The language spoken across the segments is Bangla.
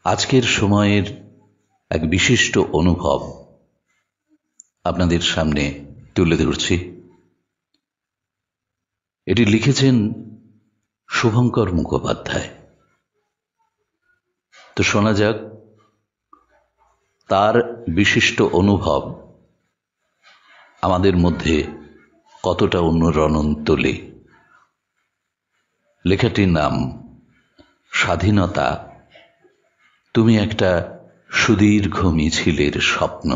আজকের সময়ের এক বিশিষ্ট অনুভব আপনাদের সামনে তুলে ধরছি। এটি লিখেছেন শুভঙ্কর মুখোপাধ্যায়। তো শোনা যাক তার বিশিষ্ট অনুভব আমাদের মধ্যে কতটা অনুরণন তোলে। লেখাটির নাম স্বাধীনতা, তুমি একটা সুদীর্ঘ মিছিলের স্বপ্ন।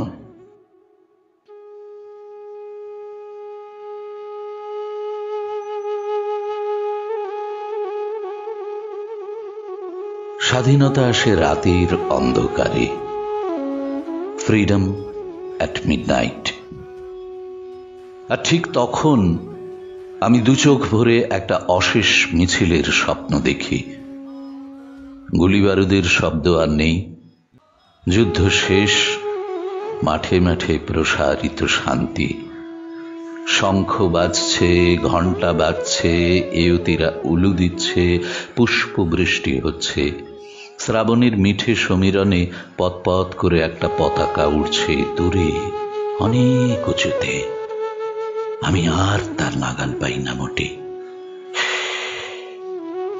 স্বাধীনতা আসে রাতের অন্ধকারে, ফ্রিডম অ্যাট মিডনাইট। আর ঠিক তখন আমি দু চোখ ভরে একটা অশেষ মিছিলের স্বপ্ন দেখি। গুলিবারুদের শব্দ আর নেই, যুদ্ধ শেষ, মাঠে মাঠে প্রসারিত শান্তি। শঙ্খ বাজছে, ঘণ্টা বাজছে, এয়তিরা উলু দিচ্ছে, পুষ্পবৃষ্টি হচ্ছে। শ্রাবণের মিঠে সমীরণে পথ করে একটা পতাকা উড়ছে দূরে, অনেক উঁচুতে। আমি আর তার নাগাল পাই না মোটে।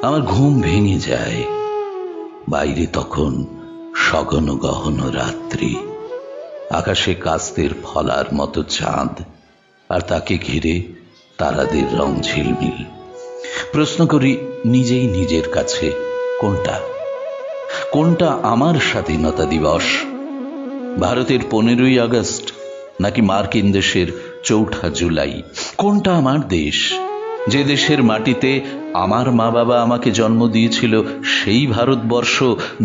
আমার ঘুম ভেঙে যায়। বাইরে তখন সঘন গহন রাত্রি, আকাশে কাস্তের ফলার মতো চাঁদ, আর তাকে ঘিরে তারাদের রং ঝিলমিল। প্রশ্ন করি নিজেই নিজের কাছে, কোনটা কোনটা আমার স্বাধীনতা দিবস? ভারতের 15ই আগস্ট নাকি মার্কিন দেশের 4 জুলাই? কোনটা আমার দেশ? যে দেশের মাটিতে আমার মা বাবা আমাকে জন্ম দিয়েছিল সেই ভারতবর্ষ,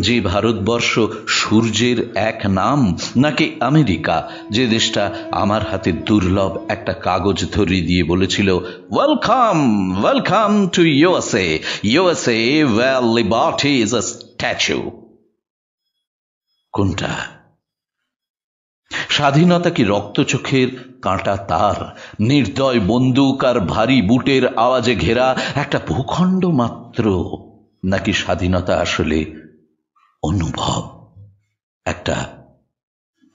যে ভারতবর্ষ সূর্যের এক নাম? নাকি আমেরিকা, যে দেশটা আমার হাতে দুর্লভ একটা কাগজ ধরিয়ে দিয়ে বলেছিল, welcome welcome to USA, USA where liberty is a statue? কোনটা? স্বাধীনতা কি রক্তচোখের কাঁটা তার, নির্দয় বন্দুক আর ভারী বুটের আওয়াজে ঘেরা একটা ভূখণ্ড মাত্র? নাকি স্বাধীনতা আসলে অনুভব, একটা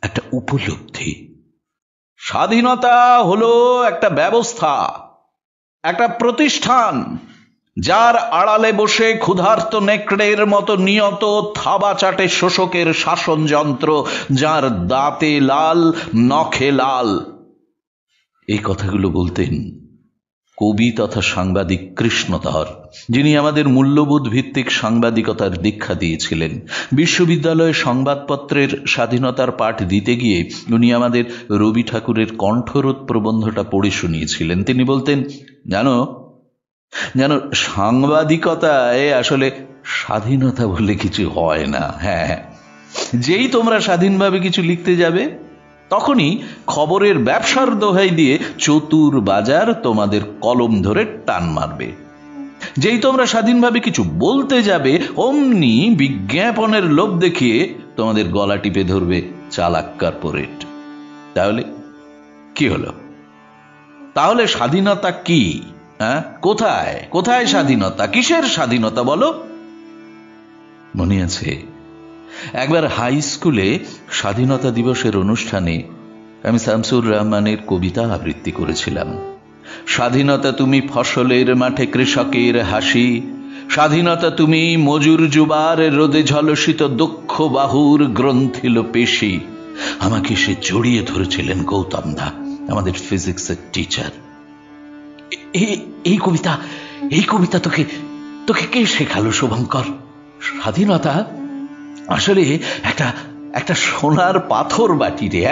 একটা উপলব্ধি? স্বাধীনতা হলো একটা ব্যবস্থা, একটা প্রতিষ্ঠান, যার আড়ালে বসে ক্ষুধার্ত নেকড়ের মতো নিয়ত থাবা চাটে শোষকের শাসন যন্ত্র, যার দাঁতে লাল নখে লাল। এই কথাগুলো বলতেন কবি তথা সাংবাদিক কৃষ্ণধর, যিনি আমাদের মূল্যবোধ ভিত্তিক সাংবাদিকতার দীক্ষা দিয়েছিলেন। বিশ্ববিদ্যালয়ে সংবাদপত্রের স্বাধীনতার পাঠ দিতে গিয়ে উনি আমাদের রবি ঠাকুরের কণ্ঠরোধ প্রবন্ধটা পড়ে শুনিয়েছিলেন। তিনি বলতেন, জানো জানো সাংবাদিকতায় আসলে স্বাধীনতা বলে কিছু হয় না। হ্যাঁ, যেই তোমরা স্বাধীনভাবে কিছু লিখতে যাবে, তখনই খবরের ব্যবসার দোহাই দিয়ে চতুর বাজার তোমাদের কলম ধরে টান মারবে। যেই তোমরা স্বাধীনভাবে কিছু বলতে যাবে, অমনি বিজ্ঞাপনের লোভ দেখিয়ে তোমাদের গলা টিপে ধরবে চালাক কর্পোরেট। তাহলে কি হলো? তাহলে স্বাধীনতা কি? কোথায় কোথায় স্বাধীনতা? কিসের স্বাধীনতা বলো? মনে আছে একবার হাই স্কুলে স্বাধীনতা দিবসের অনুষ্ঠানে আমি শামসুর রহমানের কবিতা আবৃত্তি করেছিলাম। স্বাধীনতা তুমি ফসলের মাঠে কৃষকের হাসি, স্বাধীনতা তুমি মজুর যুবার রোদে ঝলসিত দক্ষ বাহুর গ্রন্থিল পেশি। আমাকে সে জড়িয়ে ধরেছিলেন গৌতম দা, আমাদের ফিজিক্সের টিচার। এই কবিতা তোকে কে শেখালো শুভঙ্কর? স্বাধীনতা আসলে একটা সোনার পাথর বাটি রে,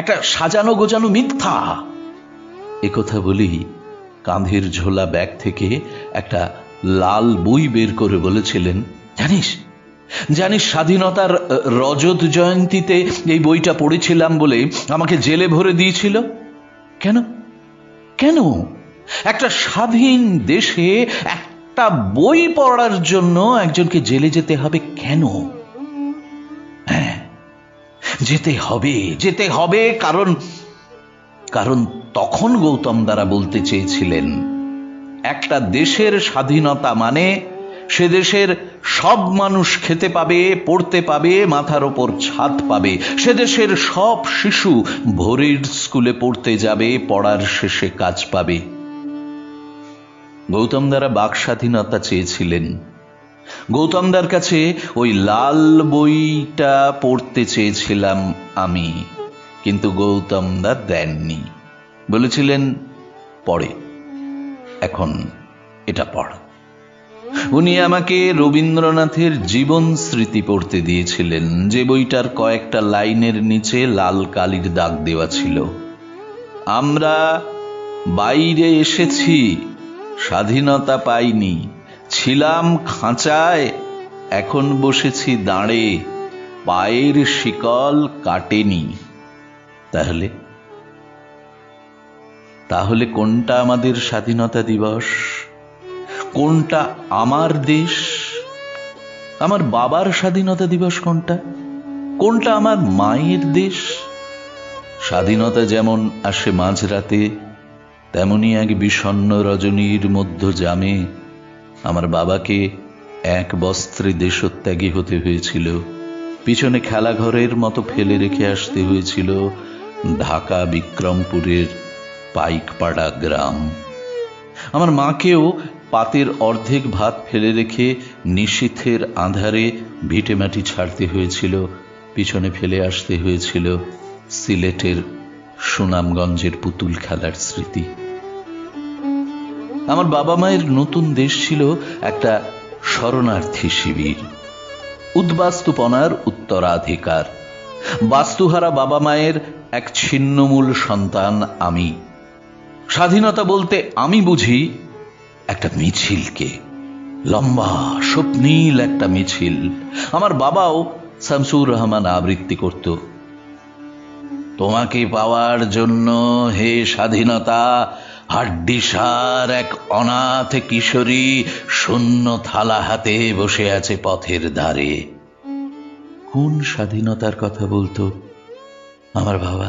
একটা সাজানো গোজানো মিথ্যা। একথা বলি কাঁধের ঝোলা ব্যাগ থেকে একটা লাল বই বের করে বলেছিলেন, জানিস স্বাধীনতার রজত জয়ন্তীতে এই বইটা পড়েছিলাম বলে আমাকে জেলে ভরে দিয়েছিল। কেন একটা স্বাধীন দেশে একটা বই পড়ার জন্য একজনকে জেলে যেতে হবে কেন? হ্যাঁ, যেতে হবে কারণ তখন গৌতম দ্বারা বলতে চেয়েছিলেন, একটা দেশের স্বাধীনতা মানে সে দেশের সব মানুষ খেতে পাবে, পড়তে পাবে, মাথার ওপর ছাদ পাবে। সে দেশের সব শিশু ভোরের স্কুলে পড়তে যাবে, পড়ার শেষে কাজ পাবে। গৌতম দ্বারা বাক স্বাধীনতা চেয়েছিলেন। গৌতমদার কাছে ওই লাল বইটা পড়তে চেয়েছিলাম আমি, কিন্তু গৌতমদা দেননি। বলেছিলেন পড়ে, এখন এটা পড়। উনি আমাকে রবীন্দ্রনাথের জীবন স্মৃতি পড়তে দিয়েছিলেন, যে বইটার কয়েকটা লাইনের নিচে লাল কালির দাগ দেওয়া ছিল। আমরা বাইরে এসেছি, স্বাধীনতা পাইনি, ছিলাম খাঁচায়, এখন বসেছি দাঁড়ে, পায়ের শিকল কাটেনি। তাহলে কোনটা আমাদের স্বাধীনতা দিবস? কোনটা আমার দেশ? আমার বাবার স্বাধীনতা দিবস কোনটা? কোনটা আমার মায়ের দেশ? স্বাধীনতা যেমন আসে মাঝরাতে, তেমনি এক বিষণ্ণ রজনীর মধ্য জামে আমার বাবাকে এক বস্ত্রে দেশত্যাগী হতে হয়েছিল। পিছনে খেলাঘরের মতো ফেলে রেখে আসতে হয়েছিল ঢাকা বিক্রমপুরের পাইকপাড়া গ্রাম। আমার মাকেও পাতের অর্ধেক ভাত ফেলে রেখে নিশীথের আঁধারে ভিটেমাটি ছাড়তে হয়েছিল। পিছনে ফেলে আসতে হয়েছিল সিলেটের সুনামগঞ্জের পুতুল খেলার স্মৃতি। আমার বাবা মায়ের নতুন দেশ ছিল একটা শরণার্থী শিবির, উদ্বাস্তুপনার উত্তরাধিকার। বাস্তুহারা বাবা মায়ের এক ছিন্নমূল সন্তান আমি। স্বাধীনতা বলতে আমি বুঝি একটা মিছিলকে, লম্বা স্বপ্নীল একটা মিছিল। আমার বাবাও শামসুর রহমান আবৃত্তি করত, তোমাকে পাওয়ার জন্য হে স্বাধীনতা, হাড্ডিসার এক অনাথ কিশোরী শূন্য থালা হাতে বসে আছে পথের ধারে। কোন স্বাধীনতার কথা বলতো আমার বাবা?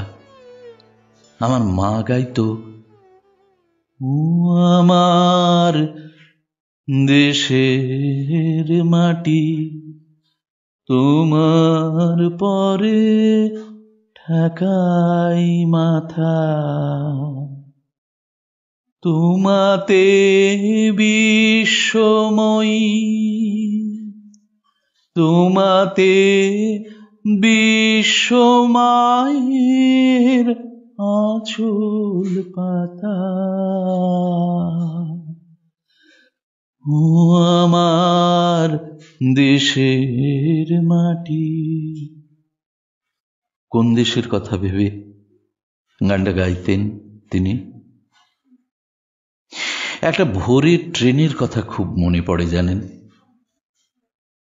আমার মা গাইতো, ও আমার দেশের মাটি, তোমার পরে ঠেকাই মাথা, তোমাতে বিশ্বময়ী, তোমাতে বিশ্বমায়ের আঁচল পাতা, ও আমার দেশের মাটি। কোন দেশের কথা ভেবে গানটা গাইতেন তিনি? একটা ভোরের ট্রেনের কথা খুব মনে পড়ে জানেন।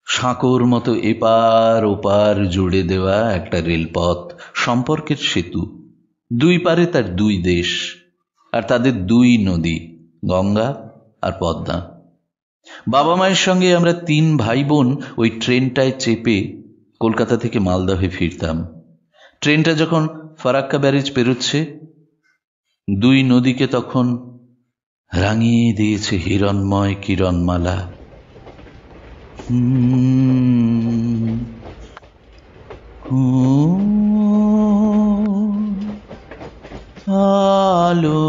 সাঁকোর মতো এপার ওপার জুড়ে দেওয়া একটা রেলপথ, সম্পর্কের সেতু। দুই পারে তার দুই দেশ, আর তাদের দুই নদী, গঙ্গা আর পদ্মা। বাবা মায়ের সঙ্গে আমরা 3 ভাই বোন ওই ট্রেনটায় চেপে কলকাতা থেকে মালদহে ফিরতাম। ট্রেনটা যখন ফারাক্কা ব্যারেজ পেরোচ্ছে, দুই নদীকে তখন রাঙিয়ে দিয়েছে হিরণময় কিরণমালা। আলো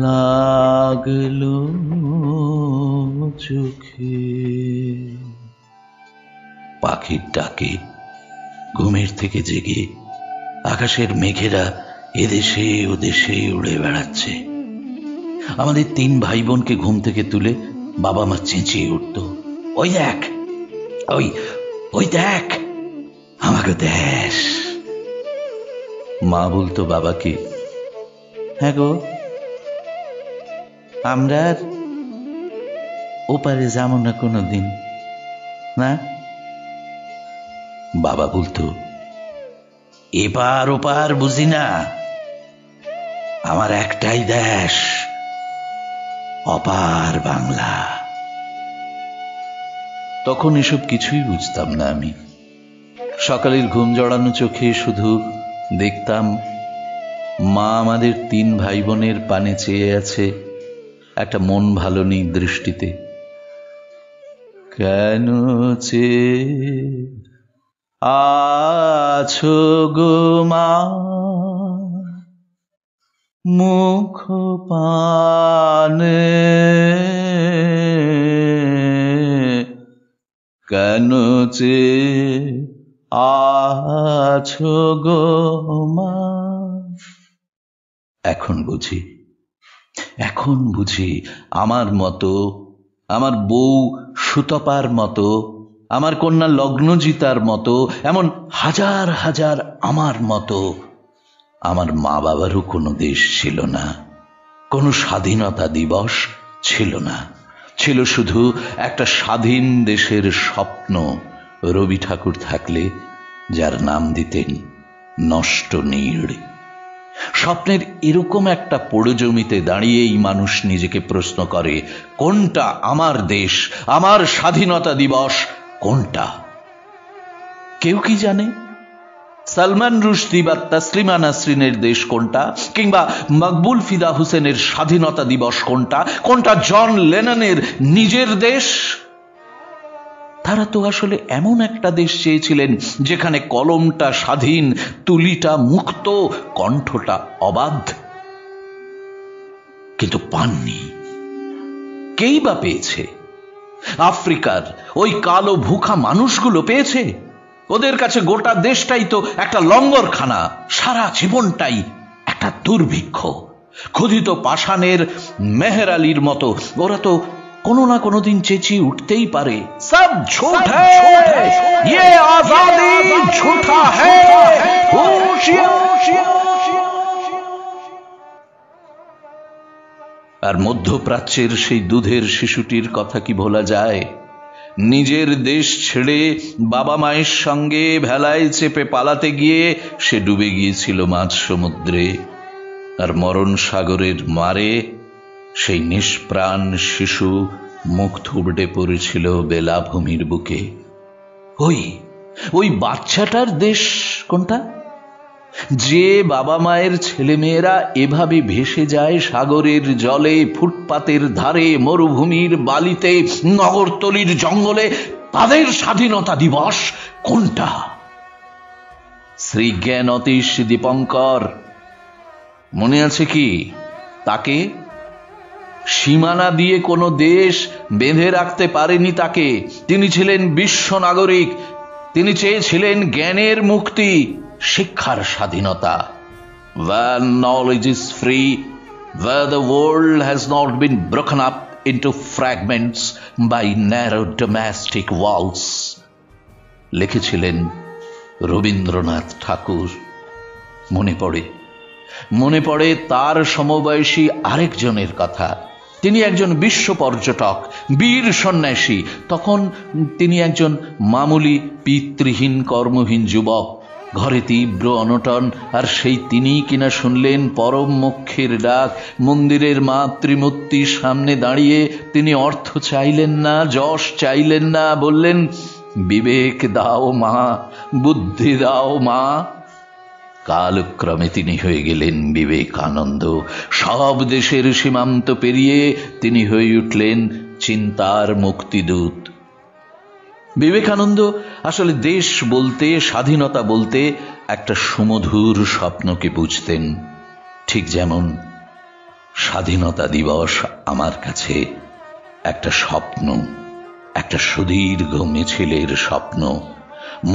লাগলো চোখে। পাখির ডাকে ঘুমের থেকে জেগে আকাশের মেঘেরা এদেশে ওদেশে উড়ে বেড়াচ্ছে। আমাদের 3 ভাই বোনকে ঘুম থেকে তুলে বাবা মা চেঁচিয়ে উঠত, ওই দেখ, ওই দেখ আমাকে দেশ। মা বলতো বাবাকে, হ্যাঁ গো, আমরা ওপারে যাব না কোনোদিন না। বাবা বলতো, এপার ওপার বুঝি না, আমার একটাই দেশ, অপার বাংলা। তখন এসব কিছুই বুঝতাম না আমি। সকালের ঘুম জড়ানো চোখে শুধু দেখতাম মা আমাদের 3 ভাই বোনের পানে চেয়ে আছে একটা মন ভালো নেই দৃষ্টিতে। কেন চেয়ে আছো গো মা মুখ পানে, কেন চেয়ে আছো গো মা। এখন বুঝি আমার মতো, আমার বউ সুতপার মতো, আমার কন্যা লগ্নজিতার মতো, এমন হাজার হাজার আমার মতো আমার মা বাবারও কোনো দেশ ছিল না, কোনো স্বাধীনতা দিবস ছিল না। ছিল শুধু একটা স্বাধীন দেশের স্বপ্ন। রবি ঠাকুর থাকলে যার নাম দিতেন নষ্ট নীড়। স্বপ্নের এরকম একটা পোড়ো জমিতে দাঁড়িয়েই মানুষ নিজেকে প্রশ্ন করে, কোনটা আমার দেশ, আমার স্বাধীনতা দিবস কোনটা? কেউ কি জানে সালমান রুশদি বা তসলিমা নাসরিনের দেশ কোনটা, কিংবা মকবুল ফিদা হুসেনের স্বাধীনতা দিবস কোনটা, কোনটা জন লেননের নিজের দেশ? তারা তো আসলে এমন একটা দেশ চেয়েছিলেন যেখানে কলমটা স্বাধীন, তুলিটা মুক্ত, কণ্ঠটা অবাধ। কিন্তু পাননি। কেই বা পেয়েছে? আফ্রিকার ওই কালো ভুখা মানুষগুলো পেয়েছে? ওদের কাছে গোটা দেশটাই তো একটা লঙ্গরখানা, সারা জীবনটাই একটা দুর্ভিক্ষ। ক্ষুধিত পাষাণের মেহের আলীর মতো ওরা তো কোনো না কোনো দিন চেঁচিয়ে উঠতেই পারে, সব ঝুট হ্যায়, ইয়ে আজাদি ঝুঠা হ্যায়। আর মধ্যপ্রাচ্যের সেই দুধের শিশুটির কথা কি ভোলা যায়? নিজের দেশ ছেড়ে বাবা মায়ের সঙ্গে ভেলায় চেপে পালাতে গিয়ে সে ডুবে গিয়েছিল মাঝ সমুদ্রে। আর মরণ সাগরের মারে সেই নিষ্প্রাণ শিশু মুখ থুবড়ে পড়েছিল বেলাভূমির বুকে। ওই বাচ্চাটার দেশ কোনটা? যে বাবা মায়ের ছেলেমেয়েরা এভাবে ভেসে যায় সাগরের জলে, ফুটপাতের ধারে, মরুভূমির বালিতে, নগরতলির জঙ্গলে, তাদের স্বাধীনতা দিবস কোনটা? শ্রী জ্ঞানতীশ দীপঙ্কর মনে আছে কি? তাকে সীমানা দিয়ে কোনো দেশ বেঁধে রাখতে পারেনি তাকে। তিনি ছিলেন বিশ্ব নাগরিক। তিনি চেয়েছিলেন জ্ঞানের মুক্তি, শিক্ষার স্বাধীনতা। Where knowledge is free, where the world has not been broken up into fragments by narrow domestic walls, লিখেছিলেন রবীন্দ্রনাথ ঠাকুর। মনে পড়ে তার সমবয়সী আরেকজনের কথা। তিনি একজন বিশ্ব পর্যটক, বীর সন্ন্যাসী। তখন তিনি একজন মামুলি পিতৃহীন কর্মহীন যুবক, ঘরে তীব্র অনটন। আর সেই তিনিই কিনা শুনলেন পরম মোক্ষের ডাক। মন্দিরের মাতৃমূর্তির সামনে দাঁড়িয়ে তিনি অর্থ চাইলেন না, যশ চাইলেন না, বললেন, বিবেক দাও মা, বুদ্ধি দাও মা। কালক্রমে তিনি হয়ে গেলেন বিবেকানন্দ। সব দেশের সীমান্ত পেরিয়ে তিনি হয়ে উঠলেন চিন্তার মুক্তিদূত। বিবেকানন্দ আসলে দেশ বলতে, স্বাধীনতা বলতে একটা সুমধুর স্বপ্নকে বুঝতেন। ঠিক যেমন স্বাধীনতা দিবস আমার কাছে একটা স্বপ্ন, একটা সুদীর্ঘ মিছিলের স্বপ্ন।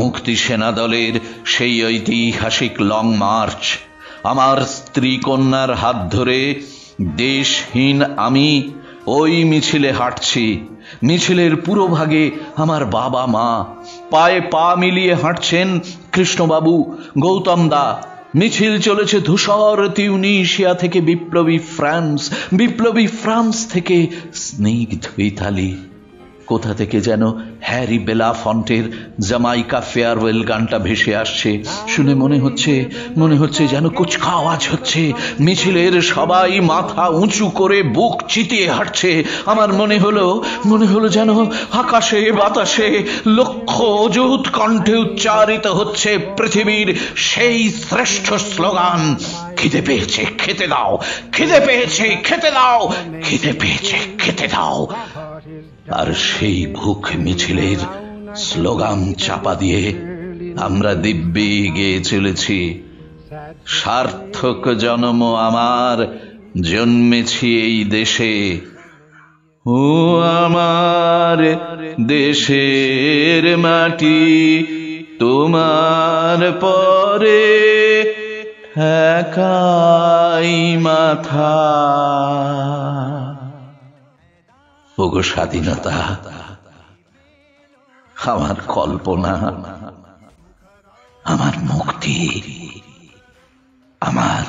মুক্তি সেনা দলের সেই ঐতিহাসিক লং মার্চ, আমার স্ত্রী কন্যার হাত ধরে দেশহীন আমি ওই মিছিলে হাঁটছি। মিছিলের পুরো ভাগে আমার বাবা মা, পায়ে পা মিলিয়ে হাঁটছেন কৃষ্ণবাবু, গৌতম দা। মিছিল চলেছে ধূসর তিউনিশিয়া থেকে বিপ্লবী ফ্রান্স থেকে স্নিগ্ধ ইতালি। কোথা থেকে যেন হ্যারি বেলাফন্টের জামাইকা ফেয়ারওয়েল গানটা ভেসে আসছে। শুনে মনে হচ্ছে যেন কুচকাওয়াজ হচ্ছে। মিছিলের সবাই মাথা উঁচু করে বুক চিতিয়ে হাঁটছে। আমার মনে হলো যেন আকাশে বাতাসে লক্ষ অযুত কণ্ঠে উচ্চারিত হচ্ছে পৃথিবীর সেই শ্রেষ্ঠ স্লোগান, খিদে পেয়েছে, খেতে দাও, খিদে পেয়েছে, খেতে দাও, খিদে পেয়েছে, খেতে দাও। আর সেই ভুখ মিছিলের স্লোগান চাপা দিয়ে আমরা দিব্যি গেয়ে চলেছি, সার্থক জন্ম আমার, জন্মেছি এই দেশে। ও আমার দেশের মাটি, তোমার পরে ঠেকাই মাথা। ওগো স্বাধীনতা, আমার কল্পনা, আমার মুক্তি, আমার